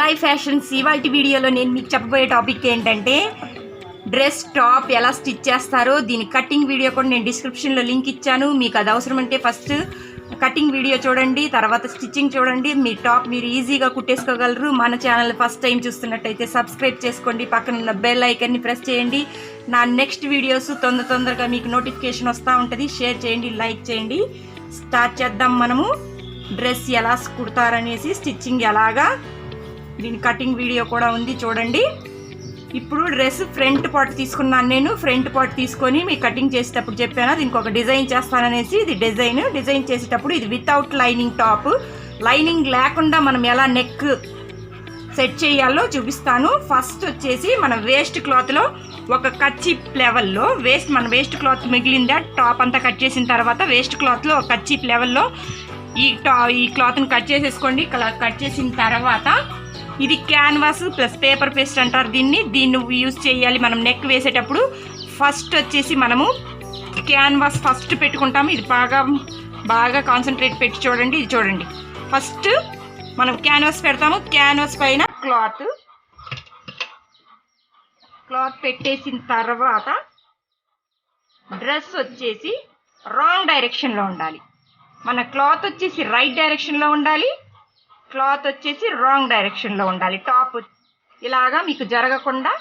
Hi fashions ఇవాల్టి వీడియోలో నేను మీకు చెప్పబోయే టాపిక్ ఏంటంటే డ్రెస్ టాప్ ఎలా స్టిచ్ చేస్తారో దీని కటింగ్ వీడియో కూడా నేను డిస్క్రిప్షన్లో లింక్ ఇచ్చాను. మీకు అది అవసరం అంటే ఫస్ట్ కటింగ్ వీడియో చూడండి, తర్వాత స్టిచ్చింగ్ చూడండి. మీ టాప్ మీరు ఈజీగా కుట్టేసుకోగలరు. మన ఛానల్ ఫస్ట్ టైం చూస్తున్నట్టయితే సబ్స్క్రైబ్ చేసుకోండి, పక్కన ఉన్న బెల్ ఐకన్ని ప్రెస్ చేయండి. నా నెక్స్ట్ వీడియోస్ తొందరగా మీకు నోటిఫికేషన్ వస్తూ ఉంటుంది. షేర్ చేయండి, లైక్ చేయండి. స్టార్ట్ చేద్దాం. మనము డ్రెస్ ఎలా కుడతారనేసి స్టిచ్చింగ్ ఎలాగా దీని కటింగ్ వీడియో కూడా ఉంది, చూడండి. ఇప్పుడు డ్రెస్ ఫ్రంట్ పార్ట్ తీసుకున్నాను. నేను ఫ్రంట్ పార్ట్ తీసుకొని మీకు కటింగ్ చేసేటప్పుడు చెప్పాను దీనికి ఒక డిజైన్ చేస్తాననేసి. ఇది డిజైన్ చేసేటప్పుడు ఇది వితౌట్ లైనింగ్ టాప్. లైనింగ్ లేకుండా మనం ఎలా నెక్ సెట్ చేయాలో చూపిస్తాను. ఫస్ట్ వచ్చేసి మన వేస్ట్ క్లాత్లో ఒక కర్చీఫ్ లెవెల్లో మన వేస్ట్ క్లాత్ మిగిలిందా టాప్ అంతా కట్ చేసిన తర్వాత వేస్ట్ క్లాత్లో ఒక కర్చీఫ్ లెవెల్లో ఈ క్లాత్ని కట్ చేసేసుకోండి. కట్ చేసిన తర్వాత ఇది క్యాన్వాస్ ప్లస్ పేపర్ పేస్ట్ అంటారు దీన్ని యూజ్ చేయాలి మనం నెక్ వేసేటప్పుడు. ఫస్ట్ వచ్చేసి మనము క్యాన్వాస్ ఫస్ట్ పెట్టుకుంటాము. ఇది బాగా కాన్సన్ట్రేట్ పెట్టి చూడండి. ఇది చూడండి, ఫస్ట్ మనం క్యాన్వాస్ పెడతాము. క్యాన్వాస్ పైన క్లాత్ పెట్టేసిన తర్వాత డ్రెస్ వచ్చేసి రాంగ్ డైరెక్షన్లో ఉండాలి. మన క్లాత్ వచ్చేసి రైట్ డైరెక్షన్లో ఉండాలి, క్లాత్ వచ్చేసి రాంగ్ డైరెక్షన్లో ఉండాలి. టాప్ ఇలాగా మీకు జరగకుండా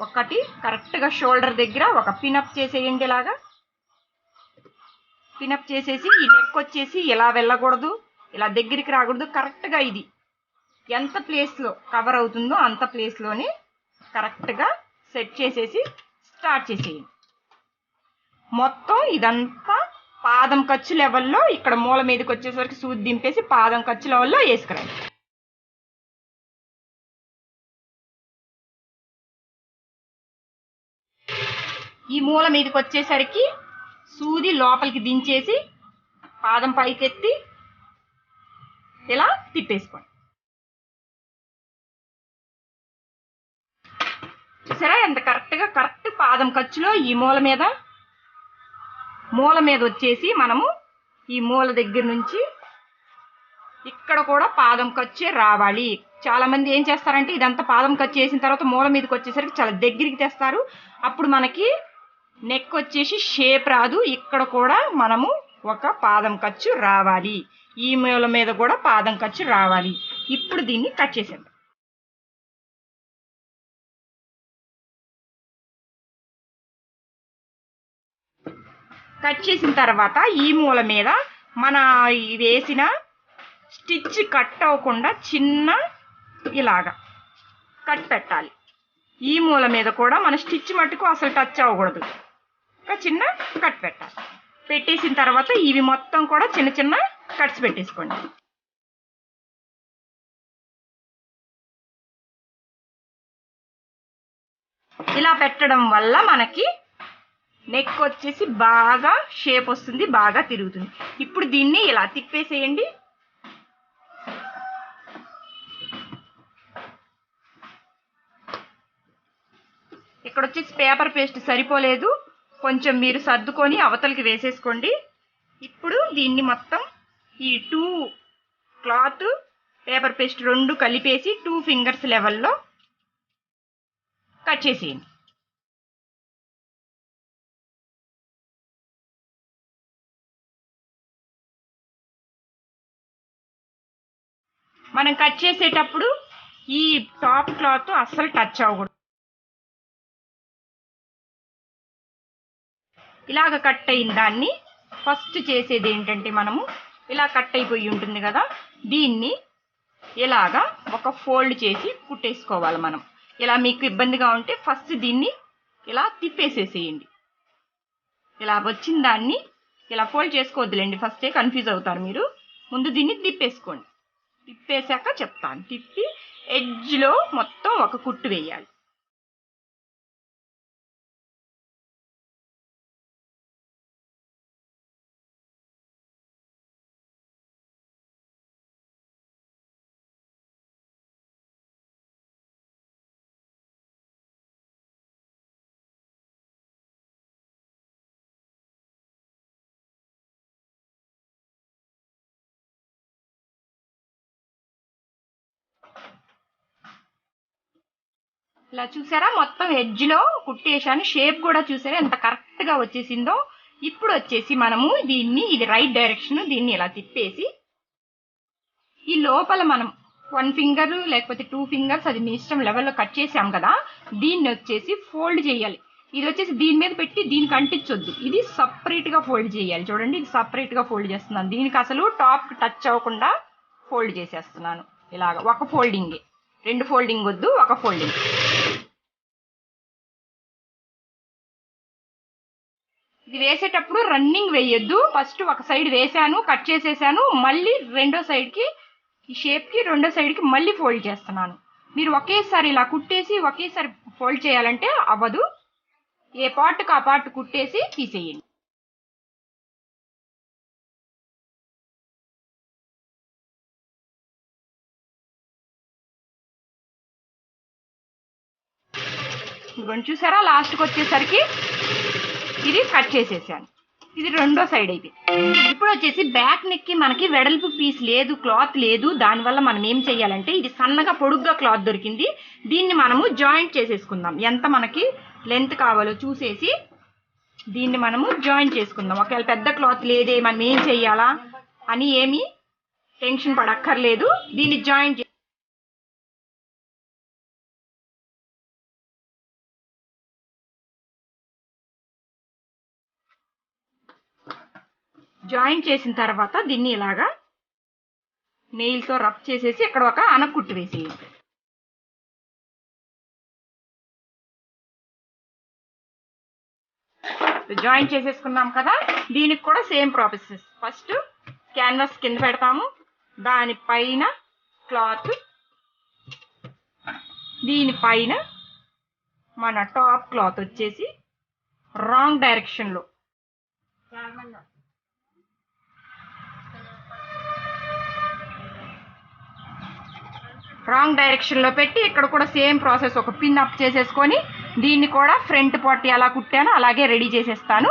ఒకటి కరెక్ట్గా షోల్డర్ దగ్గర ఒక పినప్ చేసేయండి. ఇలాగా పినప్ చేసేసి ఈ నెక్ వచ్చేసి ఇలా వెళ్ళకూడదు, ఇలా దగ్గరికి రాకూడదు. కరెక్ట్గా ఇది ఎంత ప్లేస్లో కవర్ అవుతుందో అంత ప్లేస్లోనే కరెక్ట్గా సెట్ చేసేసి స్టార్ట్ చేసేయండి. మొత్తం ఇదంతా పాదం ఖర్చు లెవెల్లో ఇక్కడ మూల మీదకి వచ్చేసరికి సూది దింపేసి పాదం ఖర్చు లెవెల్లో వేసుకురండి. ఈ మూల మీదకి వచ్చేసరికి సూది లోపలికి దించేసి పాదం పైకెత్తి ఇలా తిప్పేసుకోండి. చూసారా ఎంత కరెక్ట్ పాదం ఖర్చులో ఈ మూల మీద వచ్చేసి మనము ఈ మూల దగ్గర నుంచి ఇక్కడ కూడా పాదం ఖర్చే రావాలి. చాలా మంది ఏం చేస్తారంటే ఇదంతా పాదం ఖర్చు చేసిన తర్వాత మూల మీదకి వచ్చేసరికి చాలా దగ్గరికి తెస్తారు. అప్పుడు మనకి నెక్ వచ్చేసి షేప్ రాదు. ఇక్కడ కూడా మనము ఒక పాదం ఖర్చు రావాలి, ఈ మూల మీద కూడా పాదం ఖర్చు రావాలి. ఇప్పుడు దీన్ని కట్ చేసేద్దాం. కట్ చేసిన తర్వాత ఈ మూల మీద మన వేసిన స్టిచ్ కట్ అవ్వకుండా చిన్న ఇలాగా కట్ పెట్టాలి. ఈ మూల మీద కూడా మన స్టిచ్ మట్టుకు అసలు టచ్ అవ్వకూడదు, ఒక చిన్న కట్ పెట్టాలి. పెట్టేసిన తర్వాత ఇవి మొత్తం కూడా చిన్న కట్స్ పెట్టేసుకోండి. ఇలా పెట్టడం వల్ల మనకి నెక్ వచ్చేసి బాగా షేప్ వస్తుంది, బాగా తిరుగుతుంది. ఇప్పుడు దీన్ని ఇలా తిప్పేసేయండి. ఇక్కడ వచ్చేసి పేపర్ పేస్ట్ సరిపోలేదు, కొంచెం మీరు సర్దుకొని అవతలకి వేసేసుకోండి. ఇప్పుడు దీన్ని మొత్తం ఈ క్లాత్ పేపర్ పేస్ట్ రెండు కలిపేసి 2 ఫింగర్స్ లెవెల్లో కట్ చేసేయండి. మనం కట్ చేసేటప్పుడు ఈ టాప్ క్లాత్ అస్సలు టచ్ అవ్వకూడదు. ఇలాగ కట్ అయిన దాన్ని ఫస్ట్ చేసేది ఏంటంటే మనము ఇలా కట్ అయిపోయి ఉంటుంది కదా, దీన్ని ఇలాగా ఒక ఫోల్డ్ చేసి కుట్టేసుకోవాలి. మనం ఇలా మీకు ఇబ్బందిగా ఉంటే ఫస్ట్ దీన్ని ఇలా తిప్పేసేసేయండి. ఇలా వచ్చిన దాన్ని ఇలా ఫోల్డ్ చేసుకోవద్దులేండి, ఫస్టే కన్ఫ్యూజ్ అవుతారు మీరు. ముందు దీన్ని తిప్పేసుకోండి. తిప్పేశాక చెప్తాను. తిప్పి ఎడ్జ్లో మొత్తం ఒక కుట్టు వేయాలి. ఇలా చూసారా, మొత్తం ఎడ్జ్లో కుట్టేశాను. షేప్ కూడా చూసారా ఎంత కరెక్ట్గా వచ్చేసిందో. ఇప్పుడు వచ్చేసి మనము దీన్ని, ఇది రైట్ డైరెక్షన్, దీన్ని ఇలా తిప్పేసి ఈ లోపల మనం 1 ఫింగర్ లేకపోతే 2 ఫింగర్స్, అది మీ ఇష్టం, లెవెల్లో కట్ చేసాం కదా, దీన్ని వచ్చేసి ఫోల్డ్ చేయాలి. ఇది వచ్చేసి దీని మీద పెట్టి దీనికి అంటించొద్దు, ఇది సపరేట్గా ఫోల్డ్ చేయాలి. చూడండి, ఇది సపరేట్గా ఫోల్డ్ చేస్తున్నాను. దీనికి అసలు టాప్కి టచ్ అవ్వకుండా ఫోల్డ్ చేసేస్తున్నాను. ఇలాగ ఒక ఫోల్డింగే, 2 ఫోల్డింగ్ వద్దు, ఒక ఫోల్డింగ్. ఇది వేసేటప్పుడు రన్నింగ్ వేయొద్దు. ఫస్ట్ ఒక సైడ్ వేసాను, కట్ చేసేసాను, మళ్ళీ రెండో సైడ్కి, ఈ షేప్కి రెండో సైడ్కి మళ్ళీ ఫోల్డ్ చేస్తున్నాను. మీరు ఒకేసారి ఇలా కుట్టేసి ఒకేసారి ఫోల్డ్ చేయాలంటే అవ్వదు. ఏ పార్ట్కి ఆ పార్ట్ కుట్టేసి తీసేయండి. ఇదిగోండి చూసారా, లాస్ట్కి వచ్చేసరికి ఇది కట్ చేసేసాను. ఇది రెండో సైడ్ అయితే. ఇప్పుడు వచ్చేసి బ్యాక్ నెక్కి మనకి వెడల్పు పీస్ లేదు, క్లాత్ లేదు. దానివల్ల మనం ఏం చెయ్యాలంటే, ఇది సన్నగా పొడుగ్గా క్లాత్ దొరికింది, దీన్ని మనము జాయింట్ చేసేసుకుందాం. ఎంత మనకి లెంత్ కావాలో చూసేసి దీన్ని మనము జాయింట్ చేసుకుందాం. ఒకవేళ పెద్ద క్లాత్ లేదే, మనం ఏం చెయ్యాలా అని ఏమీ టెన్షన్ పడక్కర్లేదు. దీన్ని జాయింట్ చేసిన తర్వాత దీన్ని ఇలాగా నెయిల్తో రబ్ చేసేసి ఇక్కడ ఒక అనకుట్టు వేసేయండి. జాయింట్ చేసేసుకున్నాం కదా, దీనికి కూడా సేమ్ ప్రాసెస్. ఫస్ట్ క్యాన్వాస్ కింద పెడతాము, దానిపైన క్లాత్, దీనిపైన మన టాప్ క్లాత్ వచ్చేసి రాంగ్ డైరెక్షన్లో పెట్టి ఇక్కడ కూడా సేమ్ ప్రాసెస్, ఒక పిన్ అప్ చేసేసుకొని దీన్ని కూడా ఫ్రంట్ పార్ట్ ఎలా కుట్టానో అలాగే రెడీ చేసేస్తాను.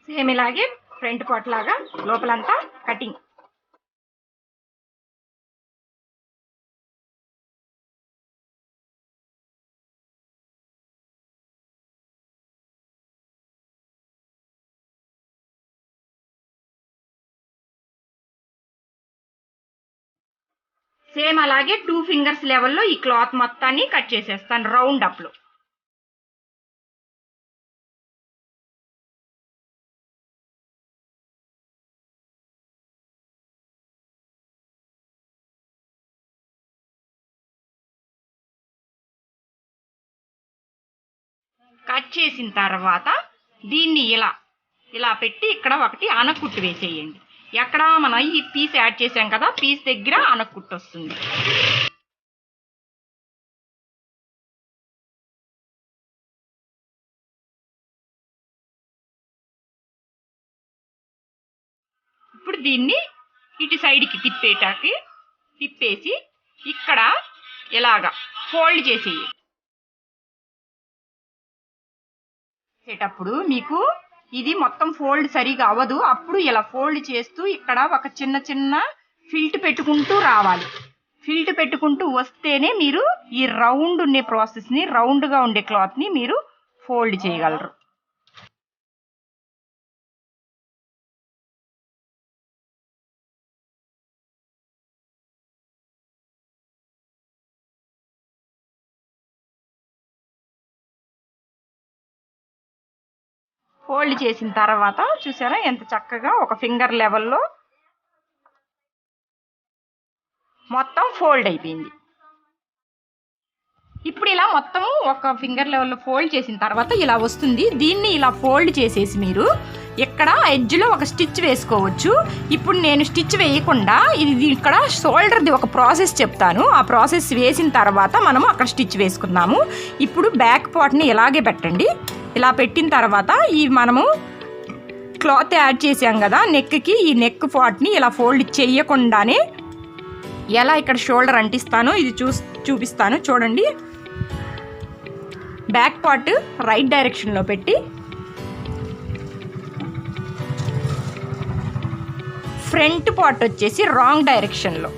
సేమ్ ఇలాగే ఫ్రంట్ పార్ట్ లాగా లోపలంతా కటింగ్. సేమ్ అలాగే 2 ఫింగర్స్ లెవెల్లో ఈ క్లాత్ మొత్తాన్ని కట్ చేసేస్తాను రౌండ్ అప్లో. కట్ చేసిన తర్వాత దీన్ని ఇలా పెట్టి ఇక్కడ ఒకటి అనకుట్టు వేసేయండి. ఎక్కడ మనం ఈ పీస్ యాడ్ చేసాం కదా, పీస్ దగ్గర అనకుట్టు వస్తుంది. ఇప్పుడు దీన్ని ఇటు సైడ్కి తిప్పేసి ఇక్కడ ఇలాగా ఫోల్డ్ చేసేయండి. చేసేటప్పుడు మీకు ఇది మొత్తం ఫోల్డ్ సరిగా అవ్వదు, అప్పుడు ఇలా ఫోల్డ్ చేస్తూ ఇక్కడ ఒక చిన్న ఫిల్ట్ పెట్టుకుంటూ రావాలి. ఫిల్ట్ పెట్టుకుంటూ వస్తేనే మీరు ఈ రౌండ్ ఉండే ప్రాసెస్ని, రౌండ్గా ఉండే క్లాత్ని మీరు ఫోల్డ్ చేయగలరు. ఫోల్డ్ చేసిన తర్వాత చూసారా ఎంత చక్కగా ఒక ఫింగర్ లెవెల్లో మొత్తం ఫోల్డ్ అయిపోయింది. ఇప్పుడు ఇలా మొత్తం ఒక ఫింగర్ లెవెల్లో ఫోల్డ్ చేసిన తర్వాత ఇలా వస్తుంది. దీన్ని ఇలా ఫోల్డ్ చేసేసి మీరు ఇక్కడ ఎడ్జ్లో ఒక స్టిచ్ వేసుకోవచ్చు. ఇప్పుడు నేను స్టిచ్ వేయకుండా ఇది ఇక్కడ షోల్డర్ది ఒక ప్రాసెస్ చెప్తాను. ఆ ప్రాసెస్ వేసిన తర్వాత మనము అక్కడ స్టిచ్ వేసుకుందాము. ఇప్పుడు బ్యాక్ పార్ట్ని ఇలాగే పెట్టండి. ఇలా పెట్టిన తర్వాత ఈ మనము క్లాత్ యాడ్ చేసాం కదా నెక్కి, ఈ నెక్ పార్ట్ని ఇలా ఫోల్డ్ చేయకుండానే ఎలా ఇక్కడ షోల్డర్ అంటిస్తానో ఇది చూపిస్తాను చూడండి. బ్యాక్ పార్ట్ రైట్ డైరెక్షన్లో పెట్టి ఫ్రంట్ పార్ట్ వచ్చేసి రాంగ్ డైరెక్షన్లో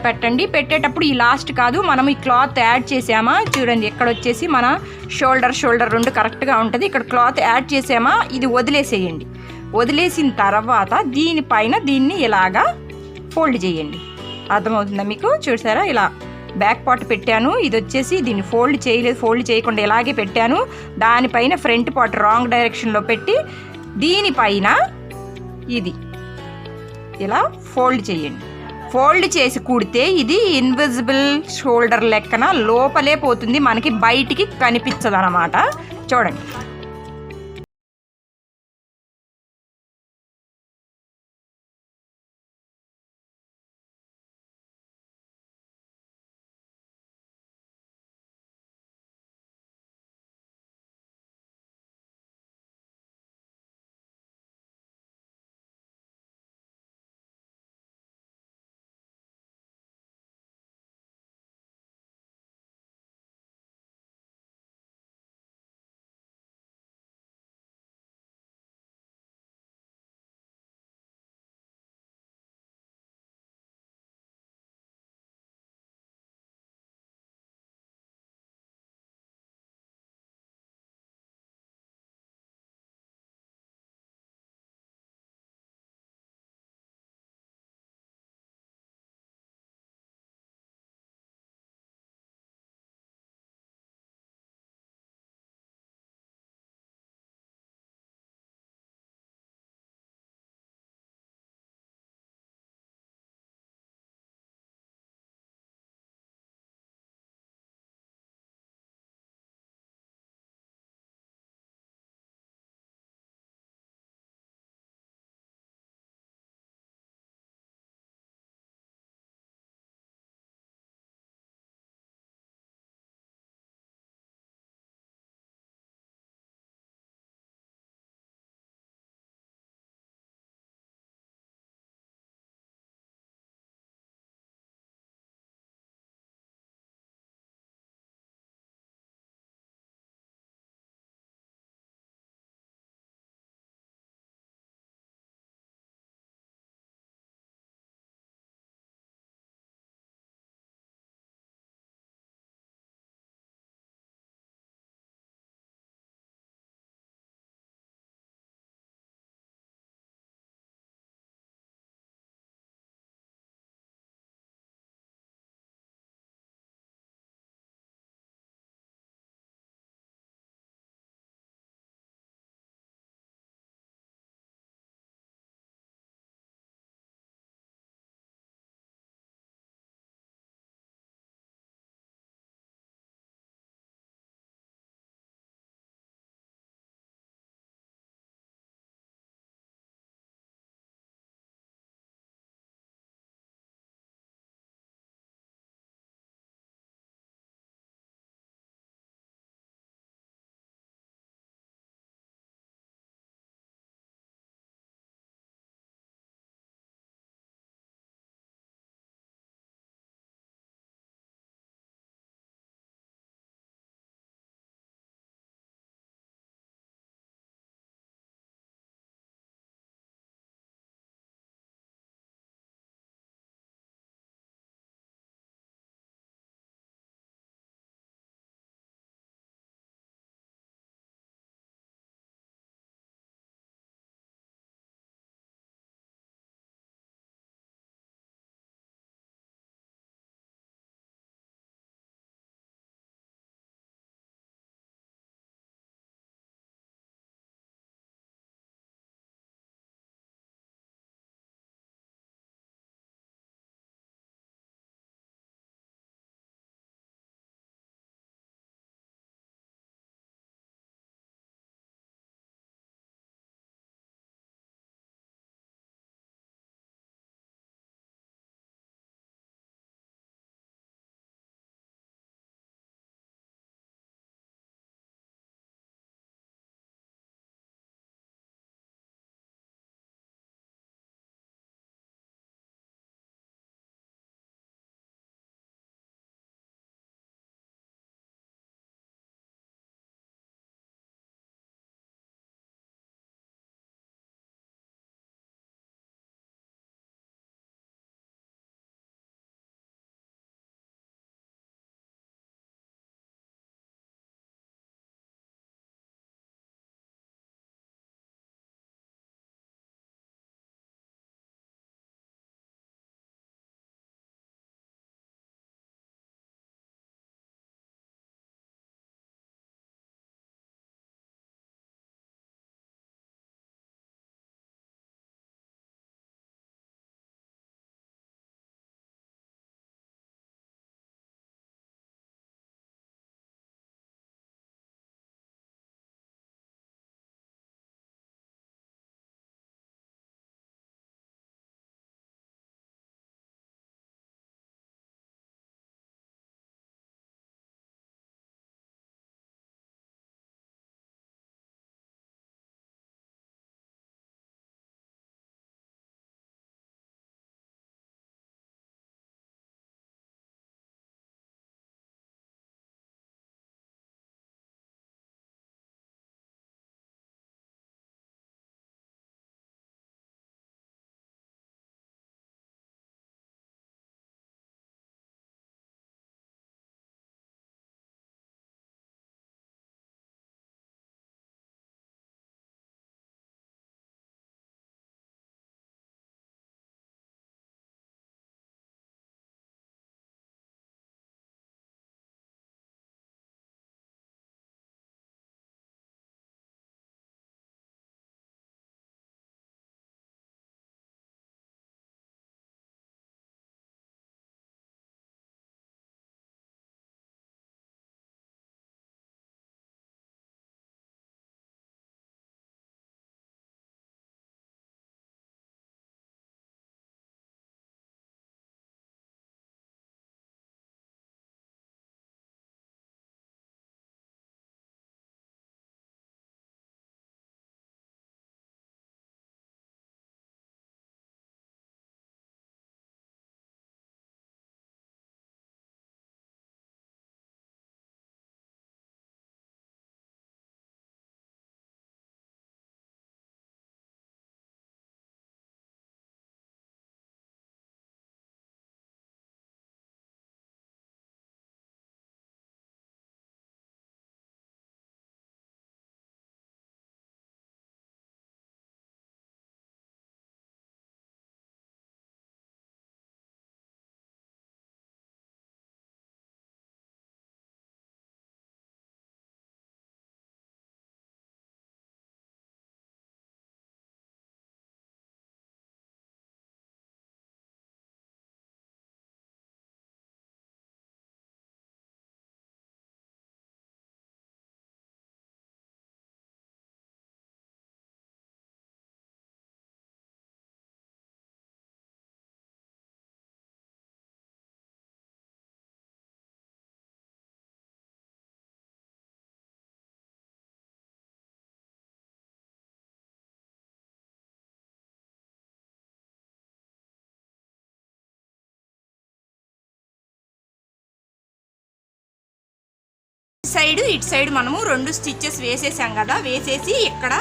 పెట్టండి. పెట్టేటప్పుడు ఈ లాస్ట్ కాదు, మనం ఈ క్లాత్ యాడ్ చేసామా చూడండి, ఇక్కడ వచ్చేసి మన షోల్డర్ 2 కరెక్ట్గా ఉంటుంది. ఇక్కడ క్లాత్ యాడ్ చేసామా, ఇది వదిలేసేయండి. వదిలేసిన తర్వాత దీనిపైన దీన్ని ఇలాగా ఫోల్డ్ చేయండి. అర్థమవుతుందా మీకు? చూసారా, ఇలా బ్యాక్ పార్ట్ పెట్టాను, ఇది వచ్చేసి దీన్ని ఫోల్డ్ చేయకుండా ఇలాగే పెట్టాను. దానిపైన ఫ్రంట్ పార్ట్ రాంగ్ డైరెక్షన్లో పెట్టి దీనిపైన ఇది ఇలా ఫోల్డ్ చేయండి. ఫోల్డ్ చేసి కుడితే ఇది ఇన్విజిబుల్ షోల్డర్ లెక్కన లోపలే పోతుంది, మనకి బయటికి కనిపించదు అన్నమాట. చూడండి. ఇటు సైడ్ మనము 2 స్టిచ్చెస్ వేసేసాం కదా, వేసేసి ఇక్కడ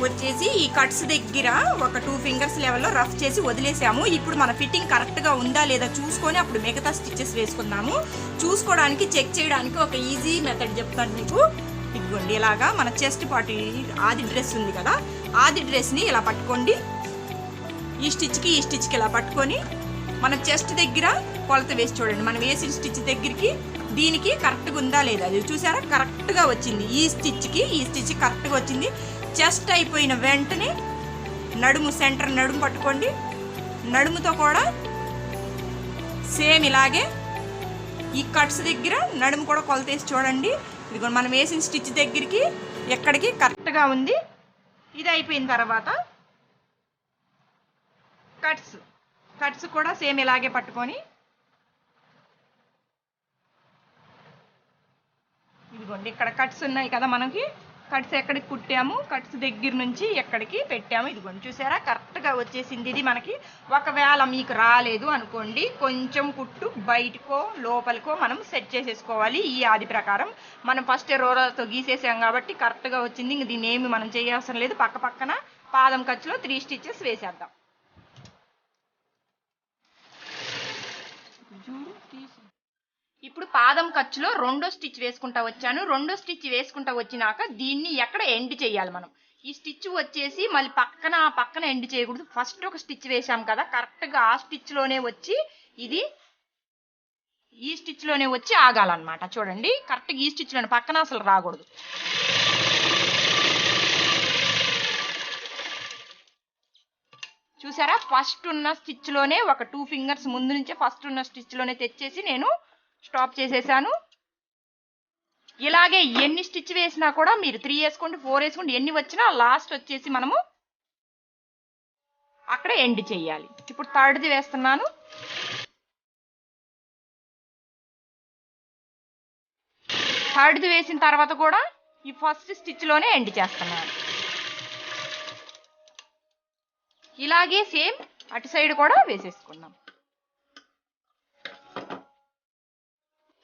వచ్చేసి ఈ కట్స్ దగ్గర ఒక 2 ఫింగర్స్ లెవెల్లో రఫ్ చేసి వదిలేసాము. ఇప్పుడు మన ఫిట్టింగ్ కరెక్ట్గా ఉందా లేదా చూసుకొని అప్పుడు మిగతా స్టిచ్చెస్ వేసుకుందాము. చూసుకోవడానికి చెక్ చేయడానికి ఒక ఈజీ మెథడ్ చెప్తాను మీకు. ఇదిగోండి, ఇలాగా మన చెస్ట్ పార్ట్ ఆది డ్రెస్ ఉంది కదా, ఆది డ్రెస్ని ఇలా పట్టుకోండి. ఈ స్టిచ్కి ఇలా పట్టుకొని మన చెస్ట్ దగ్గర కొలత వేసి చూడండి. మనం వేసిన స్టిచ్ దగ్గరికి దీనికి కరెక్ట్గా ఉందా లేదా, అది చూసారా కరెక్ట్గా వచ్చింది. ఈ స్టిచ్ కరెక్ట్గా వచ్చింది. చెస్ట్ అయిపోయిన వెంటనే నడుము సెంటర్ నడుము పట్టుకోండి. నడుముతో కూడా సేమ్ ఇలాగే ఈ కట్స్ దగ్గర నడుము కూడా కొలతేసి చూడండి. ఇదిగో మనం వేసిన స్టిచ్ దగ్గరికి ఎక్కడికి కరెక్ట్గా ఉంది. ఇది అయిపోయిన తర్వాత కట్స్ కూడా సేమ్ ఇలాగే పట్టుకొని ఇదిగోండి ఇక్కడ కట్స్ ఉన్నాయి కదా, మనకి కట్స్ ఎక్కడికి కుట్టాము, కట్స్ దగ్గర నుంచి ఎక్కడికి పెట్టాము. ఇదిగోండి చూసారా కరెక్ట్గా వచ్చేసింది. ఇది మనకి ఒకవేళ మీకు రాలేదు అనుకోండి, కొంచెం కుట్టు బయటకో లోపలికో మనం సెట్ చేసేసుకోవాలి. ఈ ఆది ప్రకారం మనం ఫస్ట్ రోలర్తో గీసేసాం కాబట్టి కరెక్ట్గా వచ్చింది. ఇంక దీన్ని ఏమి మనం చేయాల్సిన లేదు. పక్కన పాదం ఖర్చులో 3 స్టిచ్చెస్ వేసేద్దాం. ఇప్పుడు పాదం ఖర్చులో 2వ స్టిచ్ వేసుకుంటా వచ్చాను. 2వ స్టిచ్ వేసుకుంటా వచ్చినాక దీన్ని ఎక్కడ ఎండ్ చేయాలి మనం. ఈ స్టిచ్ వచ్చేసి మళ్ళీ పక్కన ఎండ్ చేయకూడదు. ఫస్ట్ ఒక స్టిచ్ వేసాం కదా, కరెక్ట్గా ఆ స్టిచ్లోనే వచ్చి ఈ స్టిచ్లోనే వచ్చి ఆగాలన్నమాట. చూడండి కరెక్ట్గా ఈ స్టిచ్లోనే, పక్కన అసలు రాకూడదు. చూసారా ఫస్ట్ ఉన్న స్టిచ్లోనే ఒక 2 ఫింగర్స్ ముందు నుంచే ఫస్ట్ ఉన్న స్టిచ్లోనే తెచ్చేసి నేను స్టాప్ చేసేసాను. ఇలాగే ఎన్ని స్టిచ్ వేసినా కూడా మీరు 3 వేసుకోండి, 4 వేసుకోండి, ఎన్ని వచ్చినా లాస్ట్ వచ్చేసి మనము అక్కడ ఎండ్ చేయాలి. ఇప్పుడు 3ది వేస్తున్నాను. థర్డ్ది వేసిన తర్వాత కూడా ఈ ఫస్ట్ స్టిచ్లోనే ఎండ్ చేస్తున్నాను. ఇలాగే సేమ్ అటు సైడ్ కూడా వేసేసుకుందాం.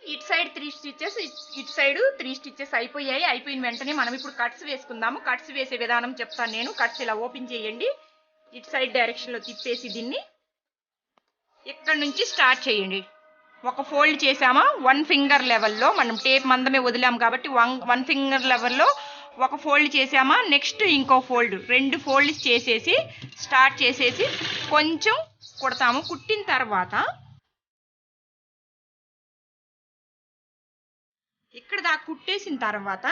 ఇటు సైడ్ 3 స్టిచ్చెస్, ఇటు సైడ్ 3 స్టిచ్చెస్ అయిపోయాయి. అయిపోయిన వెంటనే మనం ఇప్పుడు కట్స్ వేసుకుందాము. కట్స్ వేసే విధానం చెప్తాను నేను. కట్స్ ఇలా ఓపెన్ చేయండి, ఇటు సైడ్ డైరెక్షన్లో తిప్పేసి దీన్ని ఇక్కడ నుంచి స్టార్ట్ చేయండి. ఒక ఫోల్డ్ చేసామా 1 ఫింగర్ లెవెల్లో, మనం టేప్ మందమే వదిలాం కాబట్టి 1 ఫింగర్ లెవెల్లో ఒక ఫోల్డ్ చేసామా, నెక్స్ట్ ఇంకో ఫోల్డ్, 2 ఫోల్డ్స్ చేసేసి స్టార్ట్ చేసేసి కొంచెం కుడతాము. కుట్టిన తర్వాత ఇక్కడ దాకా కుట్టేసిన తర్వాత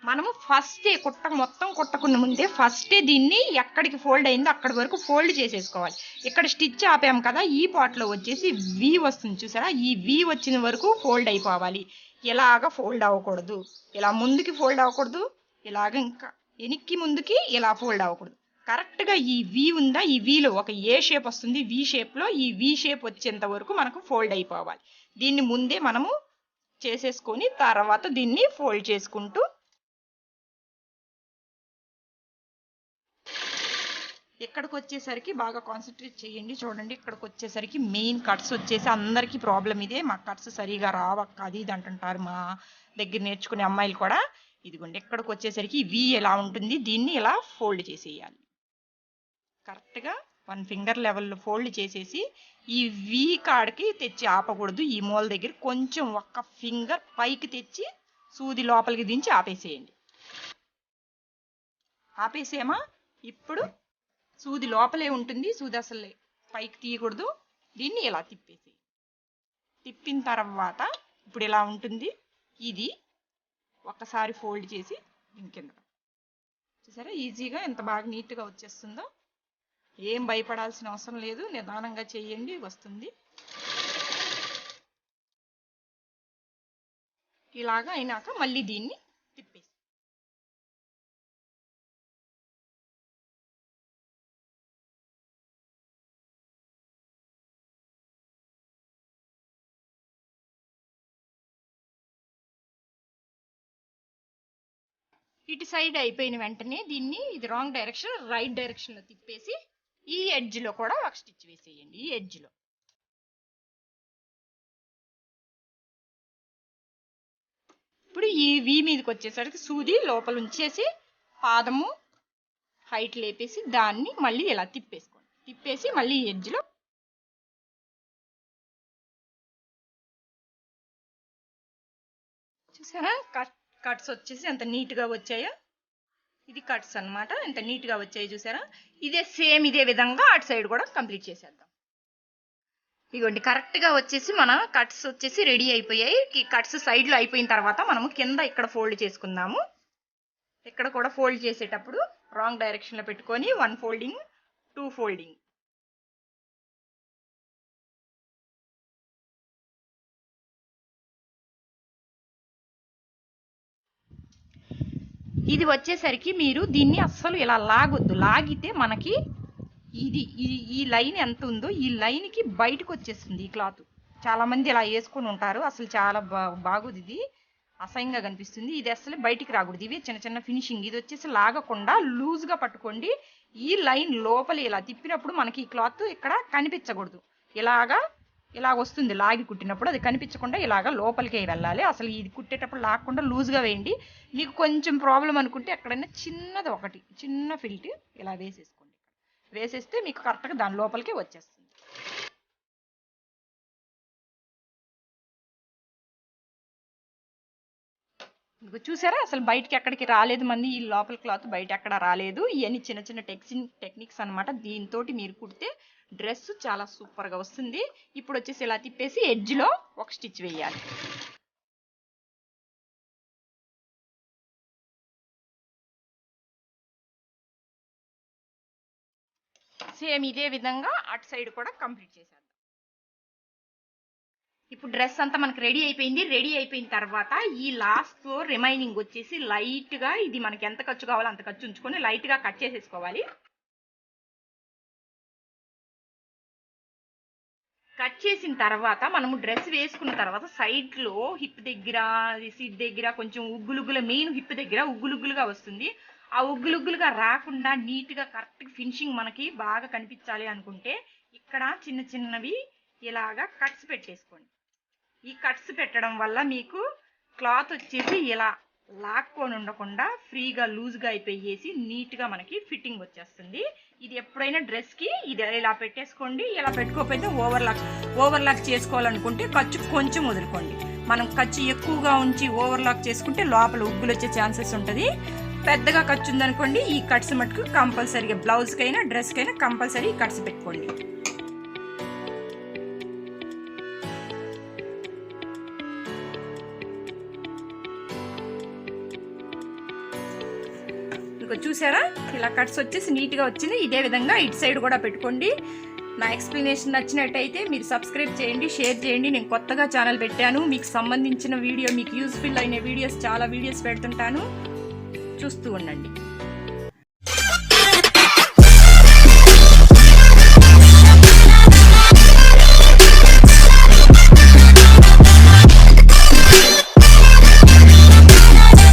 మనము ఫస్టే మొత్తం కుట్టకున్న ముందే ఫస్టే దీన్ని ఎక్కడికి ఫోల్డ్ అయిందో అక్కడి వరకు ఫోల్డ్ చేసేసుకోవాలి. ఇక్కడ స్టిచ్ ఆపాము కదా, ఈ పార్ట్లో వచ్చేసి వి వస్తుంది చూసారా, ఈ వి వచ్చిన వరకు ఫోల్డ్ అయిపోవాలి. ఇలాగ ఫోల్డ్ అవ్వకూడదు, ఇలా ముందుకి ఫోల్డ్ అవ్వకూడదు, ఇలాగ ఇంకా వెనక్కి ముందుకి ఇలా ఫోల్డ్ అవ్వకూడదు. కరెక్ట్గా ఈ వి ఉందా, ఈ విలో ఒక ఏ షేప్ వస్తుంది, వి షేప్లో ఈ వి షేప్ వచ్చేంత వరకు మనకు ఫోల్డ్ అయిపోవాలి. దీన్ని ముందే మనము చేసేసుకొని తర్వాత దీన్ని ఫోల్డ్ చేసుకుంటూ ఇక్కడికి వచ్చేసరికి బాగా కాన్సన్ట్రేట్ చేయండి. చూడండి ఇక్కడికి వచ్చేసరికి మెయిన్ కట్స్ వచ్చేసి అందరికీ ప్రాబ్లం ఇదే, మా కట్స్ సరిగా రావక్క అది ఇది అంటుంటారు మా దగ్గర నేర్చుకునే అమ్మాయిలు కూడా. ఇదిగోండి ఇక్కడికి వచ్చేసరికి వి ఎలా ఉంటుంది, దీన్ని ఇలా ఫోల్డ్ చేసేయాలి. కరెక్ట్గా 1 ఫింగర్ లెవెల్లో ఫోల్డ్ చేసేసి ఈ వి కాడికి తెచ్చి ఆపకూడదు. ఈ మూల దగ్గర కొంచెం ఒక్క ఫింగర్ పైకి తెచ్చి సూది లోపలికి దించి ఆపేసేయండి. ఆపేసేమా, ఇప్పుడు సూది లోపలే ఉంటుంది, సూది అసలు పైకి తీయకూడదు. దీన్ని ఇలా తిప్పేసి తిప్పిన తర్వాత ఇప్పుడు ఇలా ఉంటుంది. ఇది ఒక్కసారి ఫోల్డ్ చేసి కింద చూసారా ఈజీగా ఎంత బాగా నీట్గా వచ్చేస్తుందో. ఏం భయపడాల్సిన అవసరం లేదు, నిదానంగా చేయండి, వస్తుంది. ఇలాగా అయినాక మళ్ళీ దీన్ని తిప్పేసి ఇటు సైడ్ అయిపోయిన వెంటనే దీన్ని ఇది రాంగ్ డైరెక్షన్ రైట్ డైరెక్షన్లో తిప్పేసి ఈ ఎడ్జ్లో కూడా ఒక స్టిచ్ వేసేయండి. ఈ ఎడ్జ్లో ఇప్పుడు ఈ వి మీదకి వచ్చేసరికి సూది లోపల ఉంచేసి పాదము హైట్ లేపేసి దాన్ని మళ్ళీ ఇలా తిప్పేసుకోండి. తిప్పేసి మళ్ళీ ఎడ్జ్లో చూసారా కట్స్ వచ్చేసి ఎంత నీట్గా వచ్చాయో. ఇది కట్స్ అన్నమాట, ఎంత నీట్గా వచ్చాయి చూసారా. ఇదే సేమ్ ఇదే విధంగా అటు సైడ్ కూడా కంప్లీట్ చేసేద్దాం. ఇదిగోండి కరెక్ట్గా వచ్చేసి మన కట్స్ వచ్చేసి రెడీ అయిపోయాయి. ఈ కట్స్ సైడ్లో అయిపోయిన తర్వాత మనము కింద ఇక్కడ ఫోల్డ్ చేసుకుందాము. ఇక్కడ కూడా ఫోల్డ్ చేసేటప్పుడు రాంగ్ డైరెక్షన్లో పెట్టుకొని 1 ఫోల్డింగ్ 2 ఫోల్డింగ్. ఇది వచ్చేసరికి మీరు దీన్ని అస్సలు ఇలా లాగొద్దు. లాగితే మనకి ఈ లైన్ ఎంత ఉందో ఈ లైన్కి బయటకు వచ్చేస్తుంది ఈ క్లాత్. చాలా మంది ఇలా వేసుకొని ఉంటారు, అసలు చాలా బాగోదు, ఇది అసహ్యంగా కనిపిస్తుంది. ఇది అసలు బయటికి రాకూడదు. ఇవి చిన్న చిన్న ఫినిషింగ్. ఇది వచ్చేసి లాగకుండా లూజ్గా పట్టుకోండి. ఈ లైన్ లోపలి ఇలా తిప్పినప్పుడు మనకి ఈ క్లాత్ ఇక్కడ కనిపించకూడదు. ఇలా వస్తుంది లాగి కుట్టినప్పుడు, అది కనిపించకుండా ఇలాగా లోపలికే వెళ్ళాలి. అసలు ఇది కుట్టేటప్పుడు లాగకుండా లూజ్గా వేయండి. మీకు కొంచెం ప్రాబ్లం అనుకుంటే ఎక్కడైనా చిన్నది ఒకటి చిన్న ఫిల్ట్ ఇలా వేసేసుకోండి. వేసేస్తే మీకు కరెక్ట్గా దాని లోపలికే వచ్చేస్తుంది. చూసారా అసలు బయటకి ఎక్కడికి రాలేదు మంది. ఈ లోపల క్లాత్ బయట ఎక్కడ రాలేదు. ఇవన్నీ చిన్న చిన్న టెక్నిక్స్ అనమాట. దీంతో మీరు కుడితే డ్రెస్ చాలా సూపర్గా వస్తుంది. ఇప్పుడు వచ్చేసి ఇలా తిప్పేసి ఎడ్జ్లో ఒక స్టిచ్ వేయాలి. సేమ్ ఇదే విధంగా అటు సైడ్ కూడా కంప్లీట్ చేసేద్దాం. ఇప్పుడు డ్రెస్ అంతా మనకు రెడీ అయిపోయింది. రెడీ అయిపోయిన తర్వాత ఈ లాస్ట్ రిమైనింగ్ వచ్చేసి లైట్గా, ఇది మనకి ఎంత ఖర్చు కావాలో అంత ఖర్చు ఉంచుకొని లైట్గా కట్ చేసేసుకోవాలి. కట్ చేసిన తర్వాత మనము డ్రెస్ వేసుకున్న తర్వాత సైడ్లో హిప్ దగ్గర సీట్ దగ్గర కొంచెం ఉగ్గులుగ్గుల, మెయిన్ హిప్ దగ్గర ఉగ్గులుగ్గులుగా వస్తుంది. ఆ ఉగ్గులుగ్గులుగా రాకుండా నీట్గా కరెక్ట్గా ఫినిషింగ్ మనకి బాగా కనిపించాలి అనుకుంటే ఇక్కడ చిన్న చిన్నవి ఇలాగా కట్స్ పెట్టేసుకోండి. ఈ కట్స్ పెట్టడం వల్ల మీకు క్లాత్ వచ్చేసి ఇలా లాక్కొని ఉండకుండా ఫ్రీగా లూజ్గా అయిపోయేసి నీట్గా మనకి ఫిట్టింగ్ వచ్చేస్తుంది. ఇది ఎప్పుడైనా డ్రెస్కి ఇది ఇలా పెట్టేసుకోండి. ఇలా పెట్టుకోకపోతే ఓవర్లాక్ చేసుకోవాలనుకుంటే ఖర్చు కొంచెం వదులుకోండి. మనం ఖర్చు ఎక్కువగా ఉంచి ఓవర్లాక్ చేసుకుంటే లోపల ఉగ్గులు వచ్చే ఛాన్సెస్ ఉంటుంది. పెద్దగా ఖర్చు ఉందనుకోండి ఈ కట్స్ మటుకు కంపల్సరీగా బ్లౌజ్కైనా డ్రెస్కైనా కంపల్సరీ కట్స్ పెట్టుకోండి. చూసారా ఇలా కట్స్ వచ్చేసి నీట్గా వచ్చింది. ఇదే విధంగా ఇటు సైడ్ కూడా పెట్టుకోండి. నా ఎక్స్ప్లెనేషన్ నచ్చినట్టయితే మీరు సబ్స్క్రైబ్ చేయండి, షేర్ చేయండి. నేను కొత్తగా ఛానల్ పెట్టాను, మీకు సంబంధించిన వీడియో, మీకు యూస్ఫుల్ అయిన వీడియోస్ చాలా వీడియోస్ పెడుతుంటాను, చూస్తూ ఉండండి.